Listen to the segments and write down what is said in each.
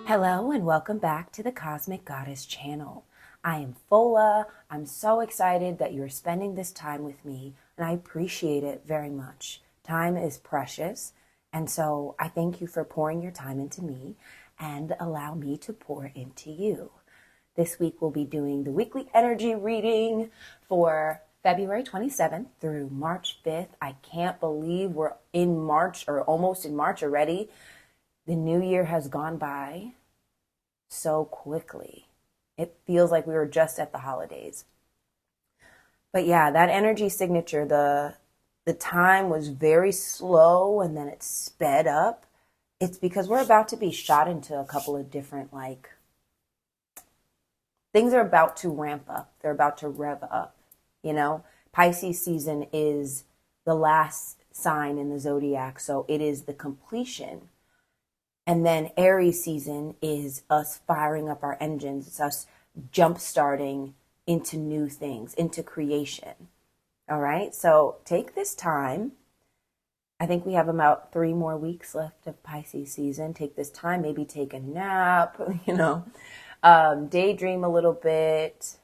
Hello and welcome back to the Cosmic Goddess channel. I am Fola. I'm so excited that you're spending this time with me, and I appreciate it very much. Time is precious, and so I thank you for pouring your time into me and allow me to pour into you. This week we'll be doing the weekly energy reading for February 27th through March 5th. I can't believe we're in March or almost in March already. The new year has gone by so quickly. It feels like we were just at the holidays. But yeah, that energy signature, the time was very slow and then it sped up. It's because we're about to be shot into a couple of different, things are about to ramp up. They're about to rev up, you know? Pisces season is the last sign in the zodiac, so it is the completion. And then Aries season is us firing up our engines. It's us jump starting into new things, into creation. All right. So take this time. I think we have about 3 more weeks left of Pisces season. Take this time, maybe take a nap, daydream a little bit,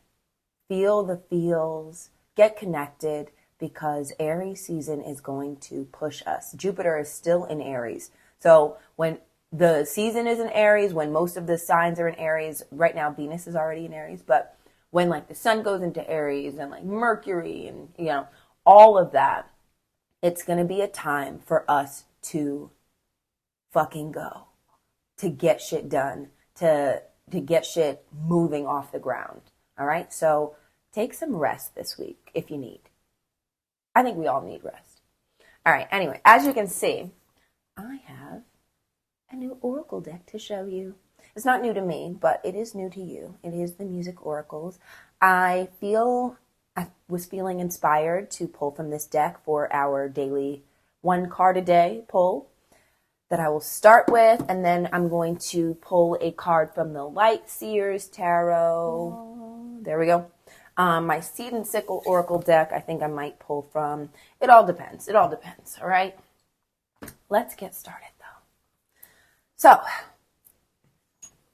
feel the feels, get connected, because Aries season is going to push us. Jupiter is still in Aries. So when the season is in Aries, when most of the signs are in Aries. Right now, Venus is already in Aries. But when the sun goes into Aries and Mercury and, all of that, it's going to be a time for us to fucking go, to get shit done, to get shit moving off the ground. All right. So take some rest this week if you need. I think we all need rest. All right. Anyway, as you can see, I have a new oracle deck to show you. It's not new to me, but it is new to you. It is the Music Oracles. I was feeling inspired to pull from this deck for our daily 1 card a day pull that I will start with, and then I'm going to pull a card from the Light Seers Tarot. There we go. My Seed and Sickle Oracle deck, I think I might pull from. It all depends. All right? Let's get started. So,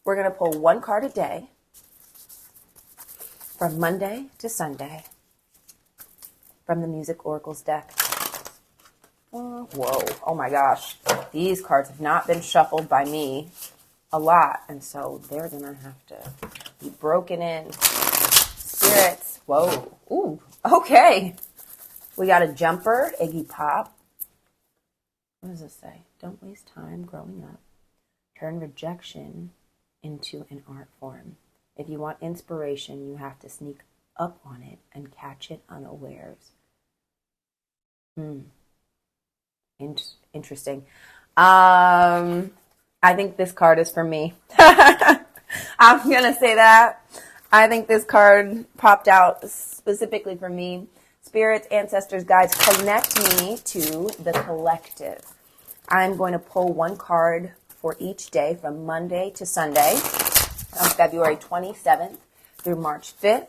we're going to pull 1 card a day from Monday to Sunday from the Music Oracles deck. Whoa. Oh my gosh. These cards have not been shuffled by me a lot, and so they're going to have to be broken in. Spirits. Whoa. Ooh. Okay. We got a jumper, Iggy Pop. What does it say? Don't waste time growing up. Turn rejection into an art form. If you want inspiration, you have to sneak up on it and catch it unawares. Interesting. I think this card is for me. I'm going to say that. I think this card popped out specifically for me. Spirits, ancestors, guides, connect me to the collective. I'm going to pull 1 card for each day from Monday to Sunday on February 27th through March 5th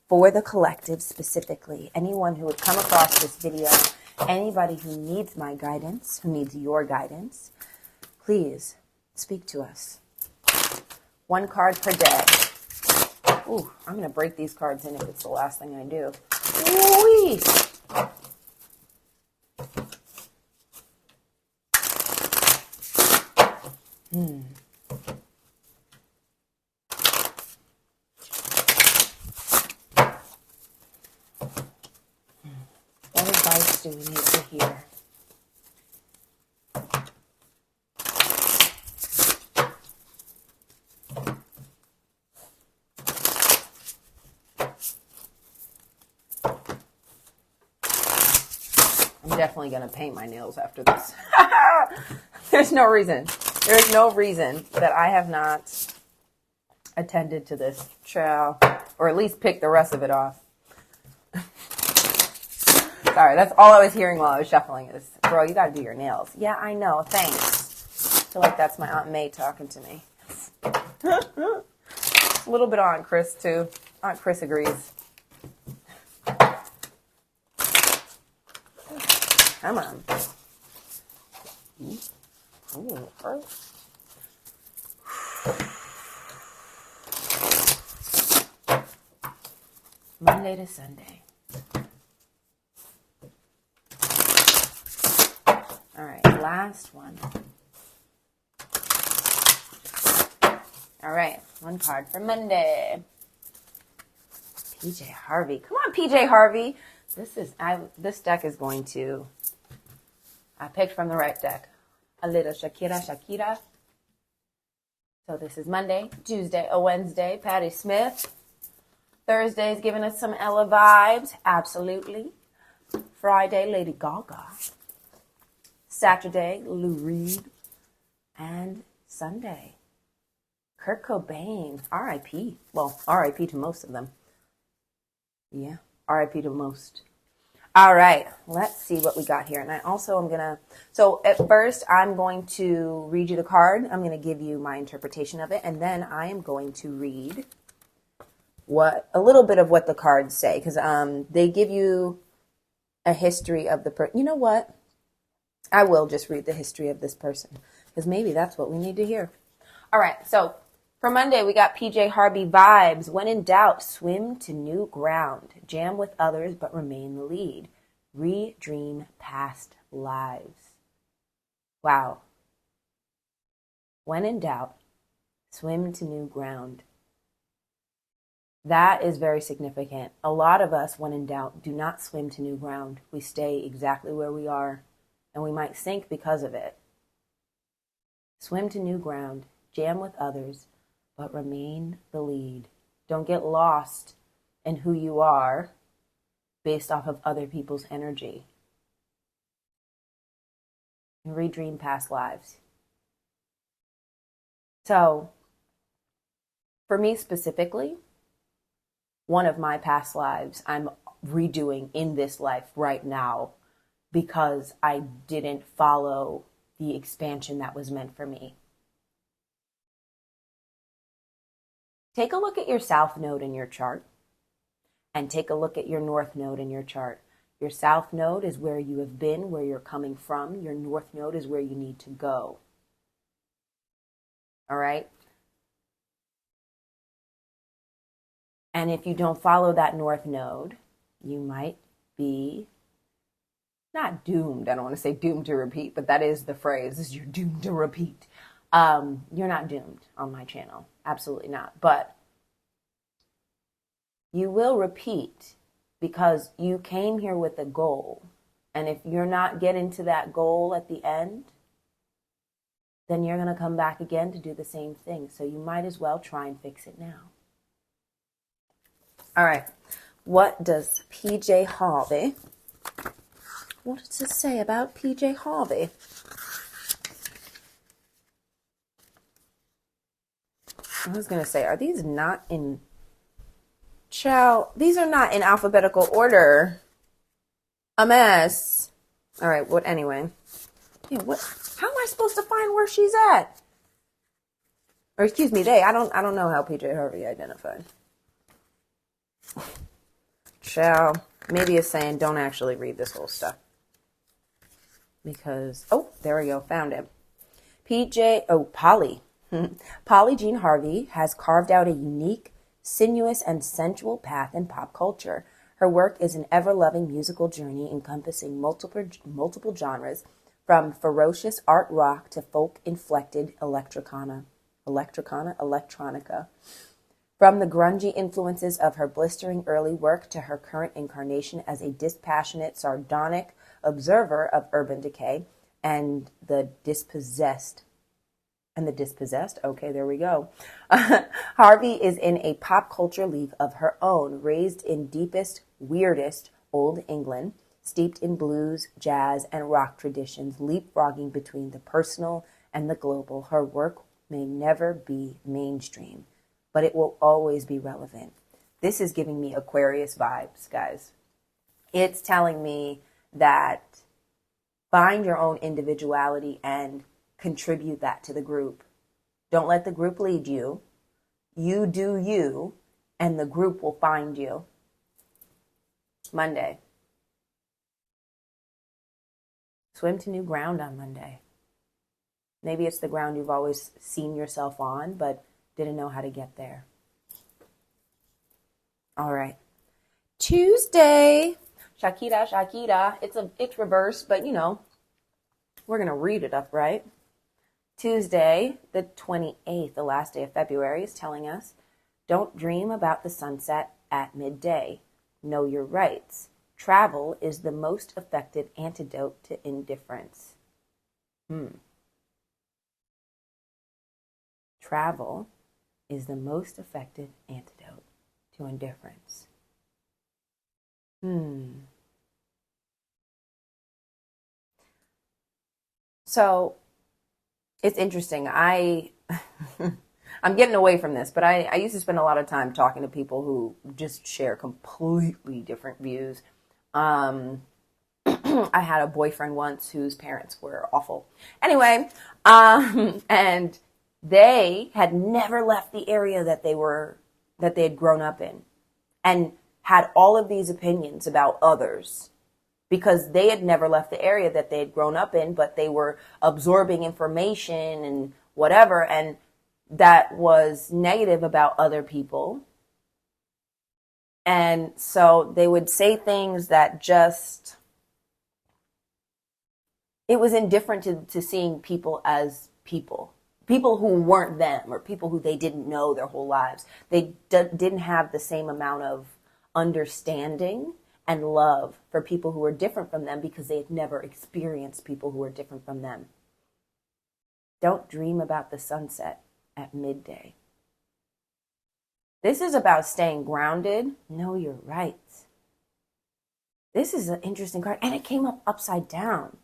for the collective specifically. Anyone who would come across this video, anybody who needs my guidance, who needs your guidance, please speak to us. 1 card per day. Ooh, I'm going to break these cards in if it's the last thing I do. Ooh-wee. What advice do we need to hear? I'm definitely going to paint my nails after this. There's no reason. There is no reason that I have not attended to this child, or at least picked the rest of it off. Sorry, that's all I was hearing while I was shuffling is, bro, you got to do your nails. Yeah, I know. Thanks. I feel like that's my Aunt May talking to me. A little bit on Chris, too. Aunt Chris agrees. Come on. Ooh. Monday to Sunday. All right, last one. All right, one card for Monday. PJ Harvey. Come on, PJ Harvey. This deck is going to... I picked from the right deck. A little Shakira. So this is Monday, Tuesday, Wednesday, Patti Smith. Thursday's giving us some Ella vibes. Absolutely. Friday, Lady Gaga. Saturday, Lou Reed. And Sunday, Kurt Cobain. R.I.P. Well, R.I.P. to most of them. Yeah, R.I.P. to most. All right, let's see what we got here. And I also am going to, so at first I'm going to read you the card. I'm going to give you my interpretation of it. And then I am going to read a little bit of what the cards say. Because they give you a history of the person. You know what? I will just read the history of this person. Because maybe that's what we need to hear. All right, so for Monday, we got PJ Harvey vibes. When in doubt, swim to new ground. Jam with others, but remain the lead. Redream past lives. Wow. When in doubt, swim to new ground. That is very significant. A lot of us, when in doubt, do not swim to new ground. We stay exactly where we are, and we might sink because of it. Swim to new ground. Jam with others, but remain the lead. Don't get lost in who you are based off of other people's energy. And redream past lives. So, for me specifically, one of my past lives I'm redoing in this life right now because I didn't follow the expansion that was meant for me. Take a look at your South Node in your chart and take a look at your North Node in your chart. Your South Node is where you have been, where you're coming from. Your North Node is where you need to go. All right? And if you don't follow that North Node, you might be not doomed. I don't want to say doomed to repeat, but that is the phrase. You're doomed to repeat. You're not doomed on my channel. Absolutely not. But you will repeat because you came here with a goal. And if you're not getting to that goal at the end, then you're going to come back again to do the same thing. So you might as well try and fix it now. All right. What does PJ Harvey, what does it say about PJ Harvey? I was going to say, are these not in... These are not in alphabetical order. A mess. All right, what anyway? Yeah, what? How am I supposed to find where she's at? Or excuse me, I don't know how PJ Harvey identified. Maybe it's saying don't actually read this whole stuff. Because, oh, there we go, found him. Polly. Polly Jean Harvey has carved out a unique, sinuous, and sensual path in pop culture. Her work is an ever-loving musical journey encompassing multiple genres, from ferocious art rock to folk-inflected electronica. From the grungy influences of her blistering early work to her current incarnation as a dispassionate, sardonic observer of urban decay and the dispossessed. Okay, there we go. Harvey is in a pop culture league of her own, raised in deepest, weirdest Old England, steeped in blues, jazz, and rock traditions, leapfrogging between the personal and the global. Her work may never be mainstream, but it will always be relevant. This is giving me Aquarius vibes, guys. It's telling me that find your own individuality and contribute that to the group. Don't let the group lead you. You do you, and the group will find you. Monday. Swim to new ground on Monday. Maybe it's the ground you've always seen yourself on, but didn't know how to get there. All right. Tuesday. Shakira, Shakira. It's reversed, but we're going to read it up, right? Tuesday, the 28th, the last day of February, is telling us, don't dream about the sunset at midday. Know your rights. Travel is the most effective antidote to indifference. Travel is the most effective antidote to indifference. So it's interesting. I'm getting away from this, but I used to spend a lot of time talking to people who just share completely different views. I had a boyfriend once whose parents were awful. Anyway, and they had never left the area that they had grown up in, and had all of these opinions about others because they had never left the area that they had grown up in, but they were absorbing information and whatever, and that was negative about other people. And so they would say things that just, it was indifferent to seeing people as people who weren't them, or people who they didn't know their whole lives. They didn't have the same amount of understanding and love for people who were different from them because they had never experienced people who were different from them. Don't dream about the sunset at midday. This is about staying grounded. Know your rights. This is an interesting card, and it came up upside down.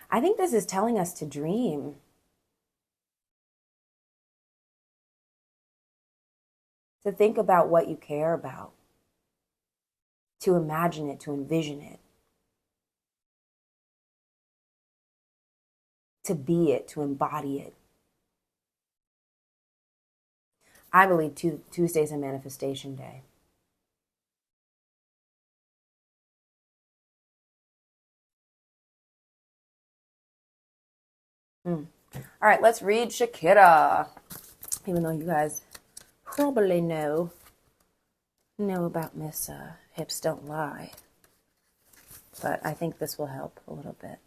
I think this is telling us to dream. To think about what you care about. To imagine it, to envision it. To be it, to embody it. I believe Tuesday's a manifestation day. All right, let's read Shakira. Even though you guys probably know about Miss Hips Don't Lie. But I think this will help a little bit.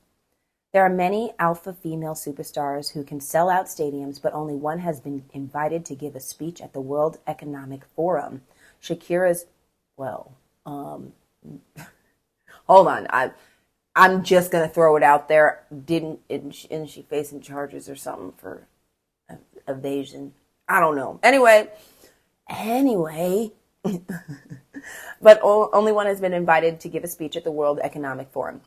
There are many alpha female superstars who can sell out stadiums, but only one has been invited to give a speech at the World Economic Forum. Shakira's, hold on. I'm just going to throw it out there. Isn't she facing charges or something for evasion? I don't know. Anyway, but only one has been invited to give a speech at the World Economic Forum.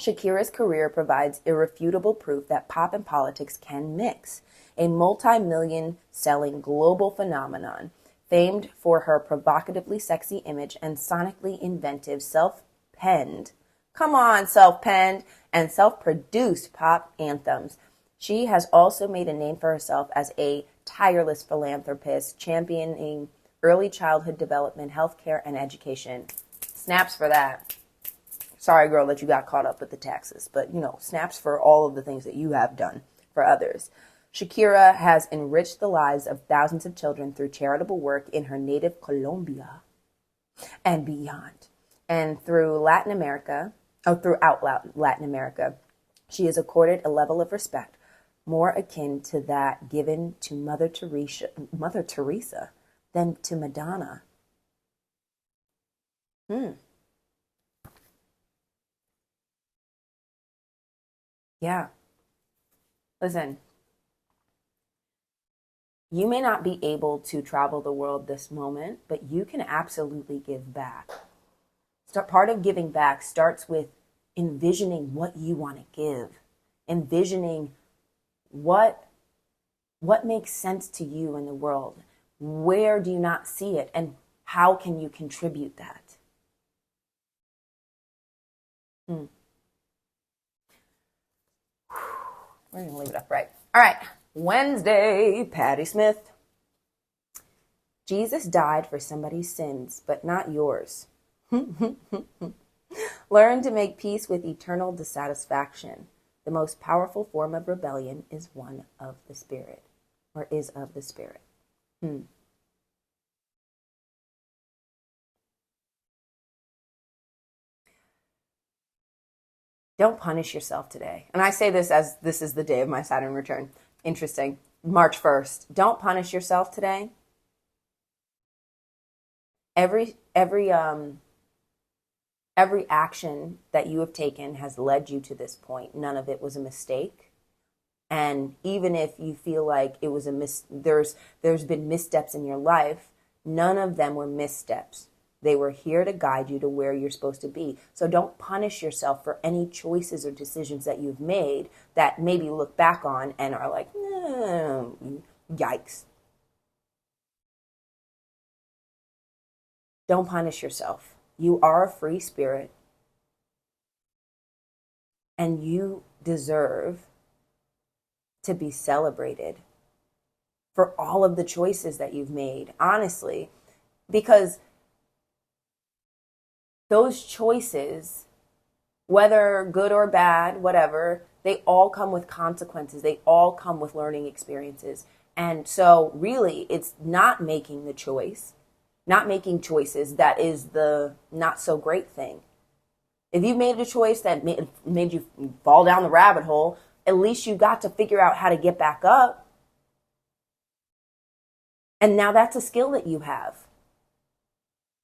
Shakira's career provides irrefutable proof that pop and politics can mix. A multi-million selling global phenomenon, famed for her provocatively sexy image and sonically inventive self-penned and self-produced pop anthems. She has also made a name for herself as a tireless philanthropist, championing early childhood development, healthcare, and education. Snaps for that. Sorry, girl, that you got caught up with the taxes, but snaps for all of the things that you have done for others. Shakira has enriched the lives of thousands of children through charitable work in her native Colombia and beyond. And throughout Latin America, she is accorded a level of respect more akin to that given to Mother Teresa than to Madonna. Yeah. Listen, you may not be able to travel the world this moment, but you can absolutely give back. Part of giving back starts with envisioning what you want to give, envisioning what makes sense to you in the world. Where do you not see it, and how can you contribute that? We're going to leave it up right. All right. Wednesday, Patti Smith. Jesus died for somebody's sins, but not yours. Learn to make peace with eternal dissatisfaction. The most powerful form of rebellion is one of the Spirit, or is of the Spirit. Don't punish yourself today. And I say this as this is the day of my Saturn return. Interesting. March 1st. Don't punish yourself today. Every action that you have taken has led you to this point. None of it was a mistake. And even if you feel like it was there's been missteps in your life, none of them were missteps. They were here to guide you to where you're supposed to be. So don't punish yourself for any choices or decisions that you've made that maybe you look back on and are like, no, yikes. Don't punish yourself. You are a free spirit, and you deserve to be celebrated for all of the choices that you've made, honestly, because those choices, whether good or bad, whatever, they all come with consequences. They all come with learning experiences. And so really, it's not making the choice, not making choices that is the not so great thing. If you made a choice that made you fall down the rabbit hole, at least you got to figure out how to get back up. And now that's a skill that you have.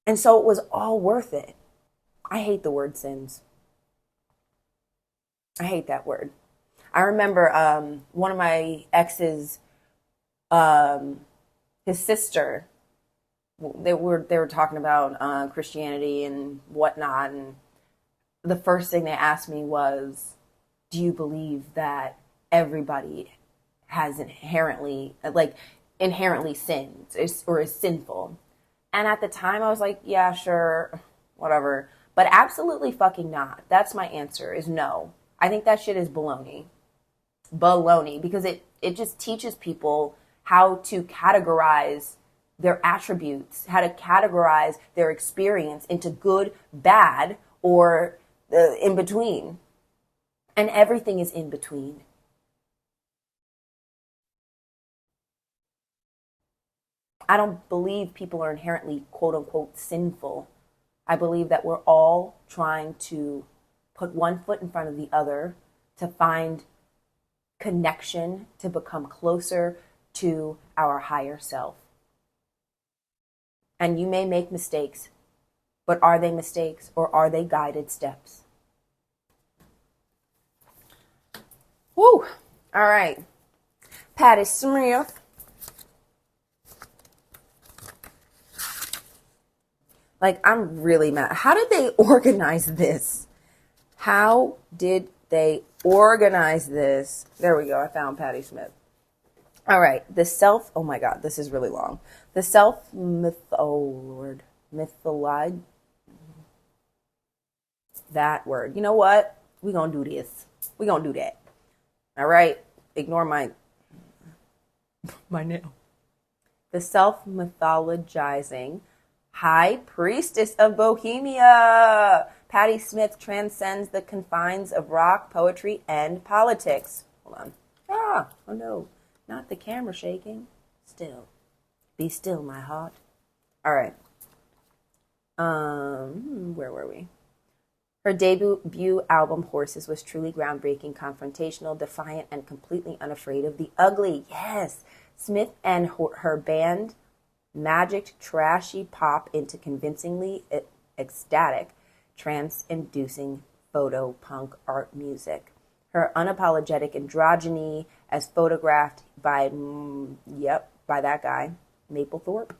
And so it was all worth it. I hate the word sins. I hate that word. I remember one of my exes, his sister, they were talking about Christianity and whatnot, and the first thing they asked me was, do you believe that everybody has inherently sins or is sinful? And at the time I was like, yeah, sure, whatever. But absolutely fucking not. That's my answer, is no. I think that shit is baloney. Baloney. Because it just teaches people how to categorize their attributes, how to categorize their experience into good, bad, or in between. And everything is in between. I don't believe people are inherently quote unquote sinful. I believe that we're all trying to put one foot in front of the other to find connection, to become closer to our higher self. And you may make mistakes, but are they mistakes or are they guided steps? Woo! All right. Patti Smith. Like, I'm really mad. How did they organize this? How did they organize this? There we go. I found Patti Smith. All right. Oh my God, this is really long. Mytholide. That word. You know what? We're going to do this. We're going to do that. All right. Ignore my nail. The self-mythologizing High Priestess of Bohemia. Patti Smith transcends the confines of rock, poetry, and politics. Hold on. Oh no. Not the camera shaking. Still. Be still, my heart. All right. Where were we? Her debut album, Horses, was truly groundbreaking, confrontational, defiant, and completely unafraid of the ugly. Yes. Smith and her band magicked trashy pop into convincingly ecstatic, trance-inducing photo punk art music. Her unapologetic androgyny, as photographed by that guy, Mapplethorpe,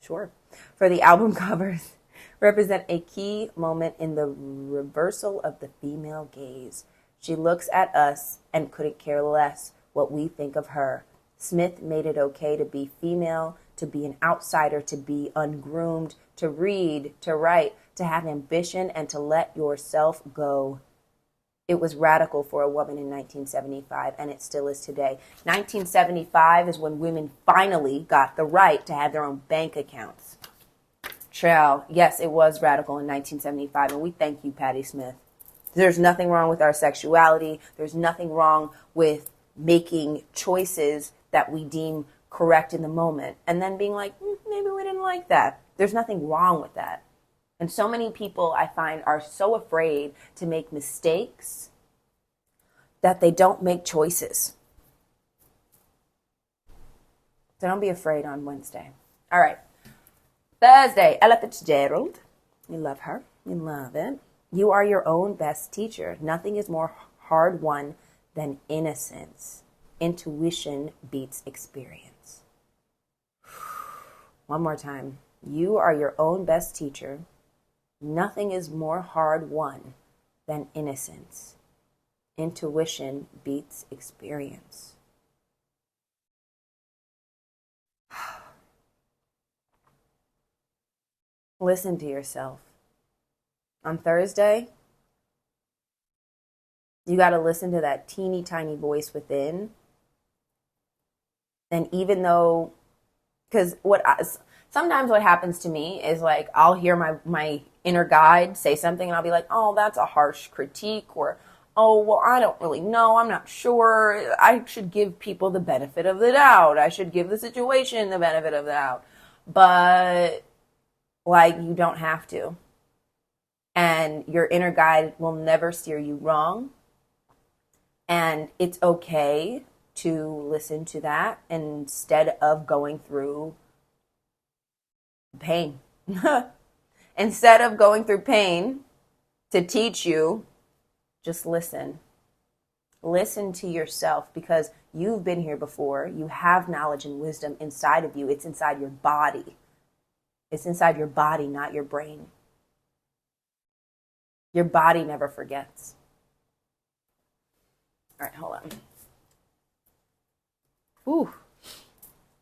sure, for the album covers, represent a key moment in the reversal of the female gaze. She looks at us and couldn't care less what we think of her. Smith made it okay to be female, to be an outsider, to be ungroomed, to read, to write, to have ambition, and to let yourself go. It was radical for a woman in 1975, and it still is today. 1975 is when women finally got the right to have their own bank accounts. Child, yes, it was radical in 1975, and we thank you, Patti Smith. There's nothing wrong with our sexuality. There's nothing wrong with making choices that we deem correct in the moment, and then being like, maybe we didn't like that. There's nothing wrong with that. And so many people, I find, are so afraid to make mistakes that they don't make choices. So don't be afraid on Wednesday. All right. Thursday, Ella Fitzgerald. You love her. You love it. You are your own best teacher. Nothing is more hard won than innocence. Intuition beats experience. One more time. You are your own best teacher. Nothing is more hard won than innocence. Intuition beats experience. Listen to yourself. On Thursday, you got to listen to that teeny tiny voice within. And even though, because sometimes what happens to me is like, I'll hear my inner guide say something and I'll be like, oh, that's a harsh critique, or, oh, well, I don't really know. I'm not sure. I should give people the benefit of the doubt. I should give the situation the benefit of the doubt. But like, you don't have to. And your inner guide will never steer you wrong. And it's okay to listen to that instead of going through pain. Instead of going through pain to teach you, just listen. Listen to yourself, because you've been here before. You have knowledge and wisdom inside of you. It's inside your body. It's inside your body, not your brain. Your body never forgets. All right, hold on. Ooh.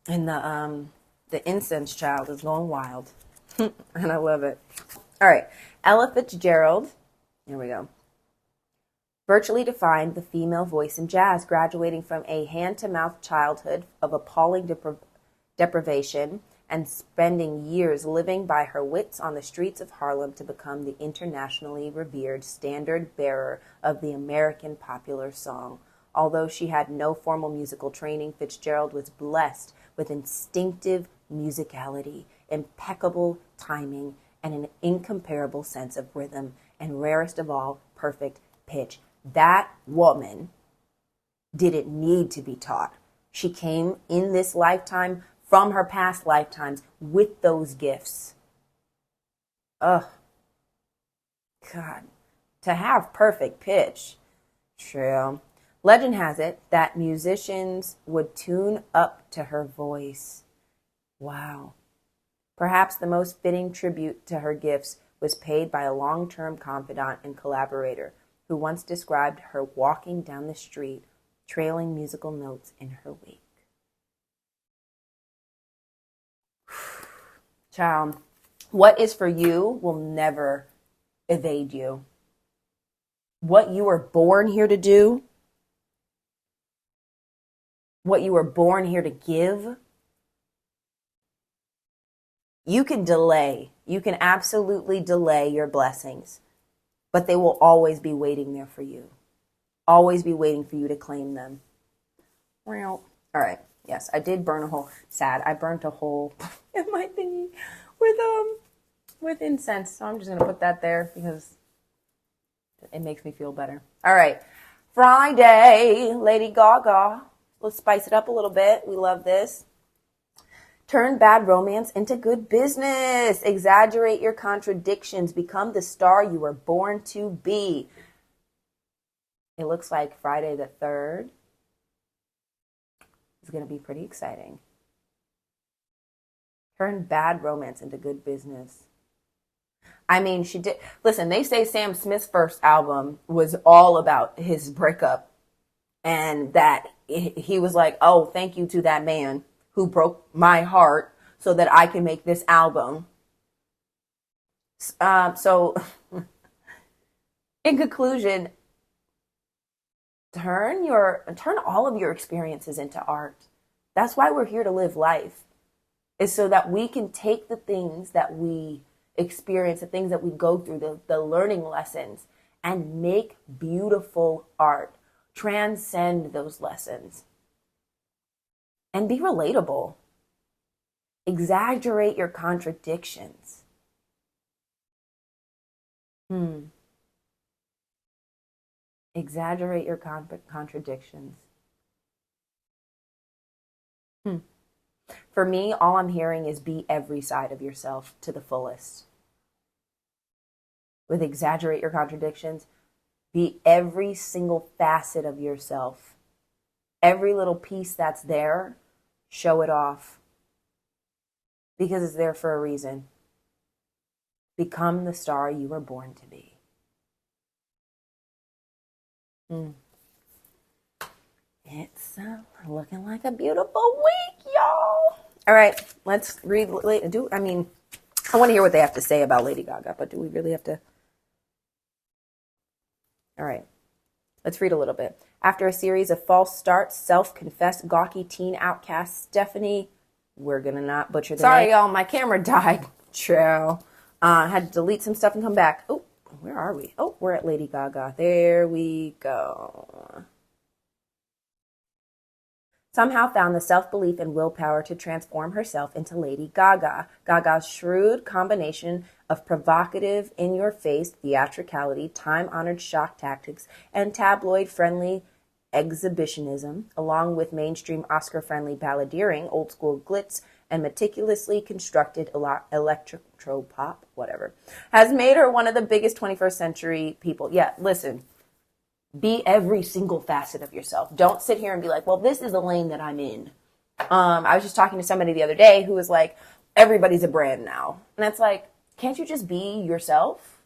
And the incense child is going wild. And I love it. All right. Ella Fitzgerald. Here we go. Virtually defined the female voice in jazz, graduating from a hand-to-mouth childhood of appalling deprivation and spending years living by her wits on the streets of Harlem to become the internationally revered standard bearer of the American popular song. Although she had no formal musical training, Fitzgerald was blessed with instinctive musicality, impeccable timing, and an incomparable sense of rhythm, and rarest of all, perfect pitch. That woman didn't need to be taught. She came in this lifetime from her past lifetimes with those gifts. Ugh. God. To have perfect pitch. True. Legend has it that musicians would tune up to her voice. Wow. Perhaps the most fitting tribute to her gifts was paid by a long-term confidant and collaborator who once described her walking down the street, trailing musical notes in her wake. Child, what is for you will never evade you. What you were born here to do, what you were born here to give, you can delay. You can absolutely delay your blessings, but they will always be waiting there for you. Always be waiting for you to claim them. All right. Yes, I did burn a hole. Sad. I burnt a hole in my thingy with incense. So I'm just going to put that there because it makes me feel better. All right. Friday, Lady Gaga. Let's spice it up a little bit. We love this. Turn bad romance into good business. Exaggerate your contradictions. Become the star you were born to be. It looks like Friday the 3rd is going to be pretty exciting. Turn bad romance into good business. I mean, she did. Listen, they say Sam Smith's first album was all about his breakup, and that he was like, oh, thank you to that man who broke my heart so that I can make this album. So in conclusion, turn all of your experiences into art. That's why we're here to live life, is so that we can take the things that we experience, the things that we go through, the learning lessons, and make beautiful art. Transcend those lessons. And be relatable. Exaggerate your contradictions. Exaggerate your contradictions. For me, all I'm hearing is be every side of yourself to the fullest. With exaggerate your contradictions, be every single facet of yourself. Every little piece that's there, show it off. Because it's there for a reason. Become the star you were born to be. It's looking like a beautiful week, y'all. All right, let's read. I want to hear what they have to say about Lady Gaga, but do we really have to? All right, let's read a little bit. After a series of false starts, self-confessed gawky teen outcast Stephanie, we're going to not butcher the name. Sorry, y'all, my camera died. True. Had to delete some stuff and come back. Oh, where are we? Oh, we're at Lady Gaga. There we go. Somehow found the self-belief and willpower to transform herself into Lady Gaga. Gaga's shrewd combination of provocative, in-your-face theatricality, time-honored shock tactics, and tabloid-friendly exhibitionism, along with mainstream Oscar-friendly balladeering, old-school glitz, and meticulously constructed electropop, has made her one of the biggest 21st century people. Yeah, listen. Be every single facet of yourself. Don't sit here and be like, well, this is the lane that I'm in. I was just talking to somebody the other day who was like, everybody's a brand now. And it's like, can't you just be yourself?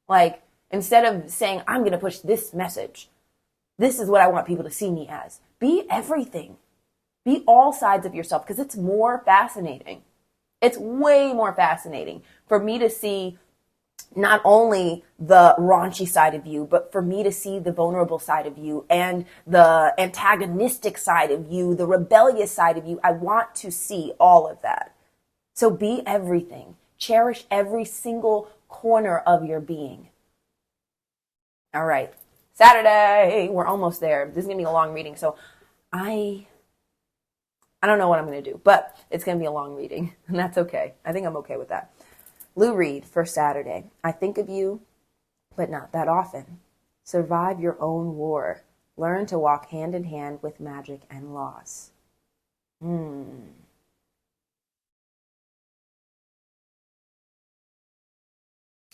Like, instead of saying, I'm going to push this message, this is what I want people to see me as. Be everything. Be all sides of yourself, because it's more fascinating. It's way more fascinating for me to see not only the raunchy side of you, but for me to see the vulnerable side of you and the antagonistic side of you, the rebellious side of you. I want to see all of that. So be everything. Cherish every single corner of your being. All right. Saturday. We're almost there. This is going to be a long reading. So I don't know what I'm going to do, but it's going to be a long reading, and that's okay. I think I'm okay with that. Lou Reed for Saturday. I think of you, but not that often. Survive your own war. Learn to walk hand in hand with magic and loss.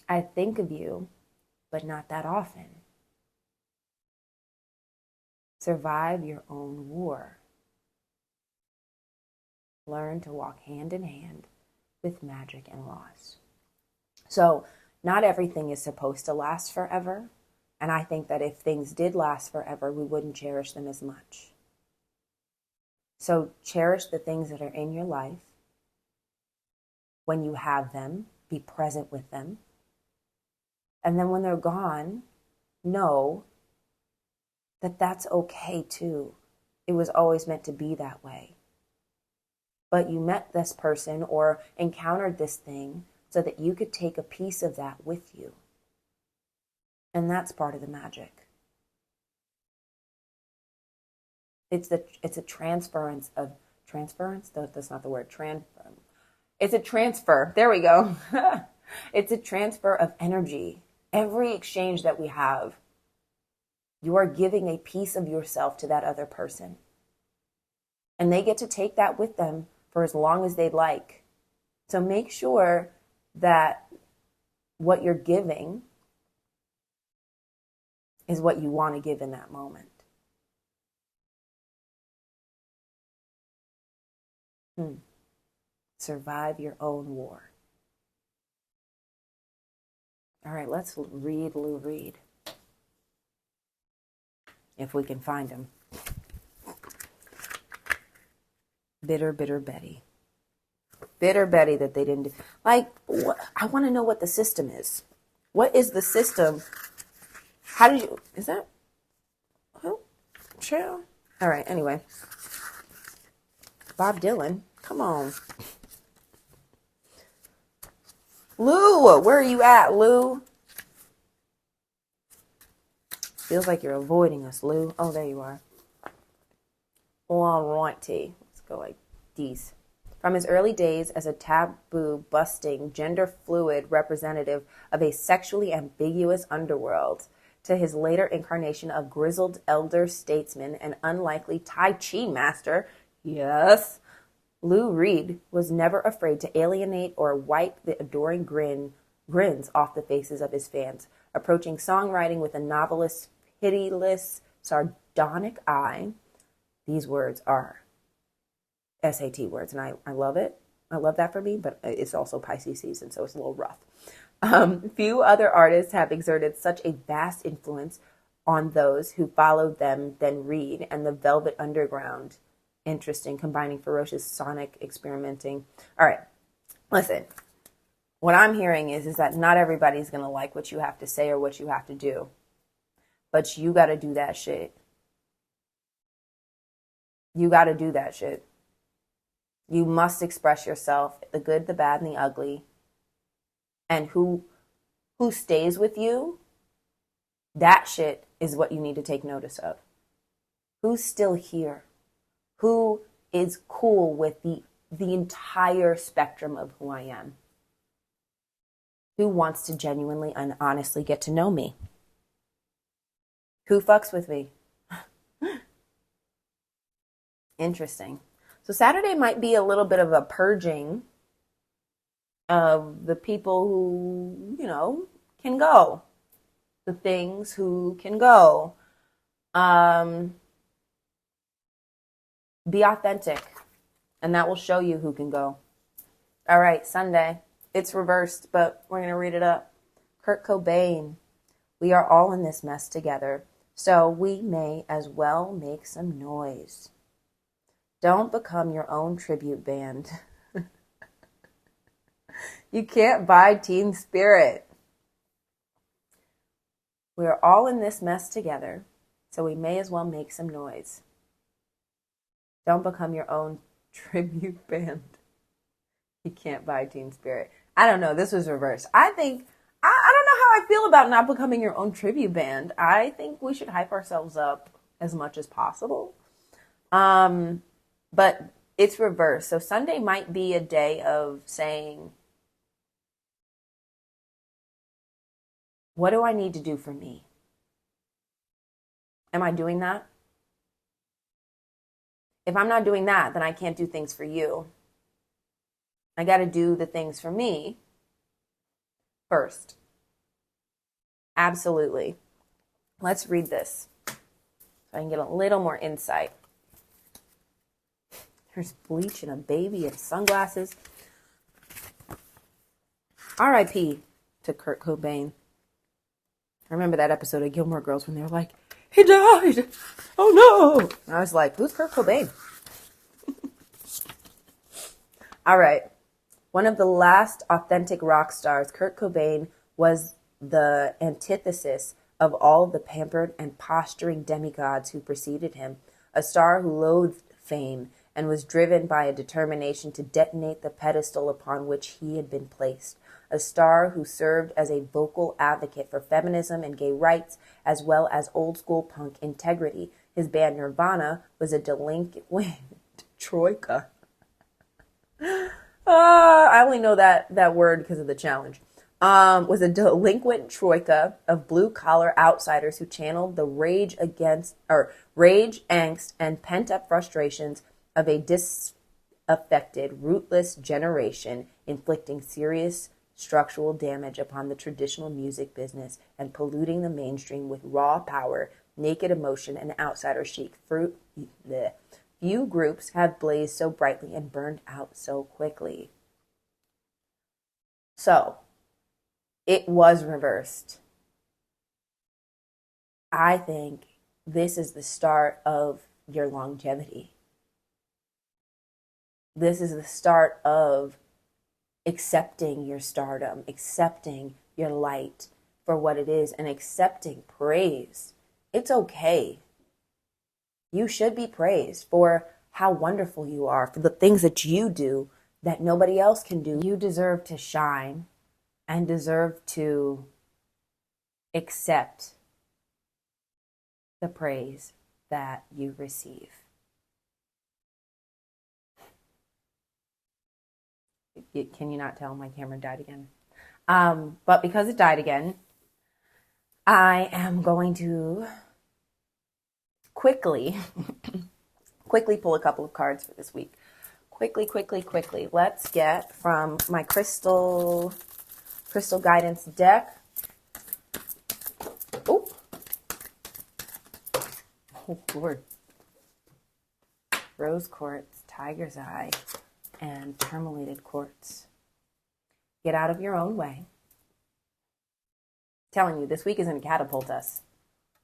I think of you, but not that often. Survive your own war. Learn to walk hand in hand with magic and loss. So not everything is supposed to last forever. And I think that if things did last forever, we wouldn't cherish them as much. So cherish the things that are in your life. When you have them, be present with them. And then when they're gone, know that that's okay too. It was always meant to be that way. But you met this person or encountered this thing so that you could take a piece of that with you. And that's part of the magic. It's a transference of, transference? That's not the word. It's a transfer. There we go. It's a transfer of energy. Every exchange that we have, you are giving a piece of yourself to that other person. And they get to take that with them for as long as they'd like. So make sure that what you're giving is what you want to give in that moment. Survive your own war. All right, let's read Lou Reed. If we can find him. Bitter, bitter Betty. Bitter Betty that they didn't do. Like, I want to know what the system is. What is the system? How did you, is that, oh, true. All right, anyway. Bob Dylan, come on. Lou, where are you at, Lou? Feels like you're avoiding us, Lou. Oh, there you are. All righty. Let's go like these. From his early days as a taboo-busting, gender-fluid representative of a sexually ambiguous underworld, to his later incarnation of grizzled elder statesman and unlikely Tai Chi master, yes, Lou Reed was never afraid to alienate or wipe the adoring grins off the faces of his fans, approaching songwriting with a novelist's pitiless, sardonic eye. These words are SAT words, and I love it. I love that for me, but it's also Pisces season, so it's a little rough. Few other artists have exerted such a vast influence on those who followed them than Reed and the Velvet Underground. Interesting, combining ferocious sonic experimenting. All right, listen. What I'm hearing is that not everybody's going to like what you have to say or what you have to do. But you got to do that shit. You got to do that shit. You must express yourself, the good, the bad, and the ugly. And who stays with you, that shit is what you need to take notice of. Who's still here? Who is cool with the entire spectrum of who I am? Who wants to genuinely and honestly get to know me? Who fucks with me? Interesting. So Saturday might be a little bit of a purging of the people who, can go. The things who can go. Be authentic, and that will show you who can go. All right, Sunday. It's reversed, but we're going to read it up. Kurt Cobain. We are all in this mess together, so we may as well make some noise. Don't become your own tribute band. You can't buy Teen Spirit. We are all in this mess together, so we may as well make some noise. Don't become your own tribute band. You can't buy Teen Spirit. I don't know. This was reversed. I don't know how I feel about not becoming your own tribute band. I think we should hype ourselves up as much as possible. But it's reversed. So Sunday might be a day of saying, what do I need to do for me? Am I doing that? If I'm not doing that, then I can't do things for you. I got to do the things for me first. Absolutely. Let's read this so I can get a little more insight. There's bleach and a baby and sunglasses. R.I.P. to Kurt Cobain. I remember that episode of Gilmore Girls when they were like, he died. Oh no. And I was like, who's Kurt Cobain? All right. One of the last authentic rock stars, Kurt Cobain was the antithesis of all the pampered and posturing demigods who preceded him, a star who loathed fame and was driven by a determination to detonate the pedestal upon which he had been placed, a star who served as a vocal advocate for feminism and gay rights, as well as old-school punk integrity. His band Nirvana was a delinquent troika. I only know that word because of the challenge. Was a delinquent troika of blue-collar outsiders who channeled the rage, angst, and pent-up frustrations of a disaffected, rootless generation, inflicting serious structural damage upon the traditional music business and polluting the mainstream with raw power, naked emotion, and outsider chic. Few groups have blazed so brightly and burned out so quickly. So, it was reversed. I think this is the start of your longevity. This is the start of accepting your stardom, accepting your light for what it is, and accepting praise. It's okay. You should be praised for how wonderful you are, for the things that you do that nobody else can do. You deserve to shine and deserve to accept the praise that you receive. Can you not tell my camera died again? But because it died again, I am going to quickly pull a couple of cards for this week. Quickly. Let's get from my crystal guidance deck. Oh, Lord. Rose quartz, tiger's eye, and tourmalated quartz. Get out of your own way. Telling you, this week is going to catapult us.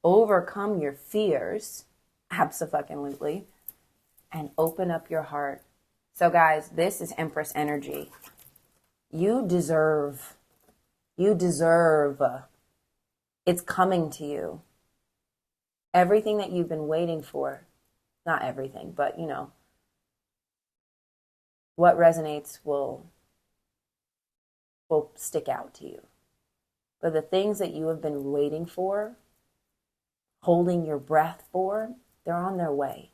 Overcome your fears, abso-fucking-lutely, and open up your heart. So guys, this is Empress energy. You deserve. It's coming to you. Everything that you've been waiting for, not everything, but you know, what resonates will stick out to you. But the things that you have been waiting for, holding your breath for, they're on their way.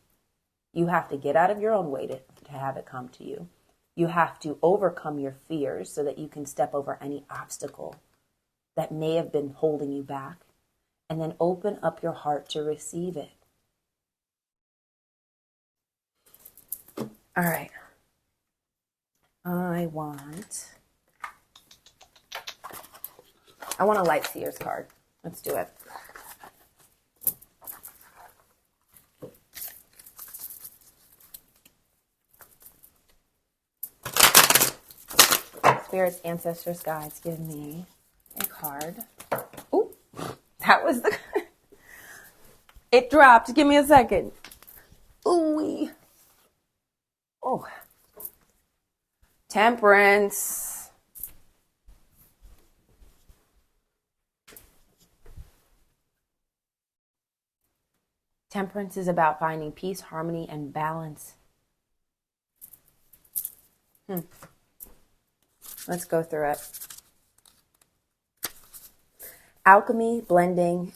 You have to get out of your own way to have it come to you. You have to overcome your fears so that you can step over any obstacle that may have been holding you back, and then open up your heart to receive it. All right. I want a light Seer's card. Let's do it. Spirits, ancestors, guides, give me a card. Ooh, that was the... It dropped. Give me a second. Ooh. Oh. Temperance. Temperance is about finding peace, harmony, and balance. Let's go through it. Alchemy, blending,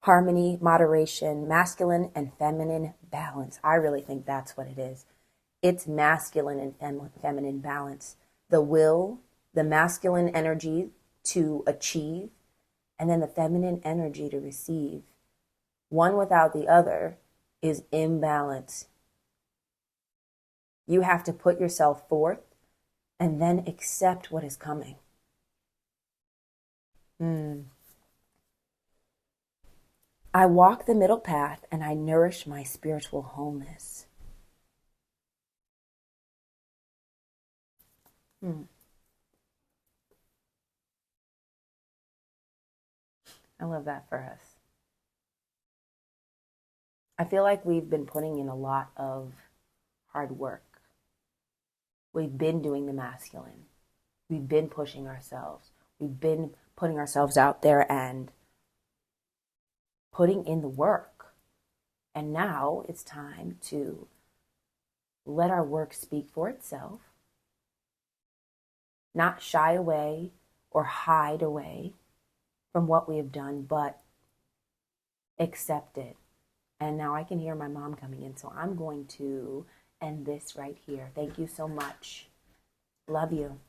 harmony, moderation, masculine and feminine balance. I really think that's what it is. It's masculine and feminine balance. The will, the masculine energy to achieve, and then the feminine energy to receive. One without the other is imbalance. You have to put yourself forth and then accept what is coming. I walk the middle path and I nourish my spiritual wholeness. I love that for us. I feel like we've been putting in a lot of hard work. We've been doing the masculine. We've been pushing ourselves. We've been putting ourselves out there and putting in the work. And now it's time to let our work speak for itself. Not shy away or hide away from what we have done, but accept it. And now I can hear my mom coming in, so I'm going to end this right here. Thank you so much. Love you.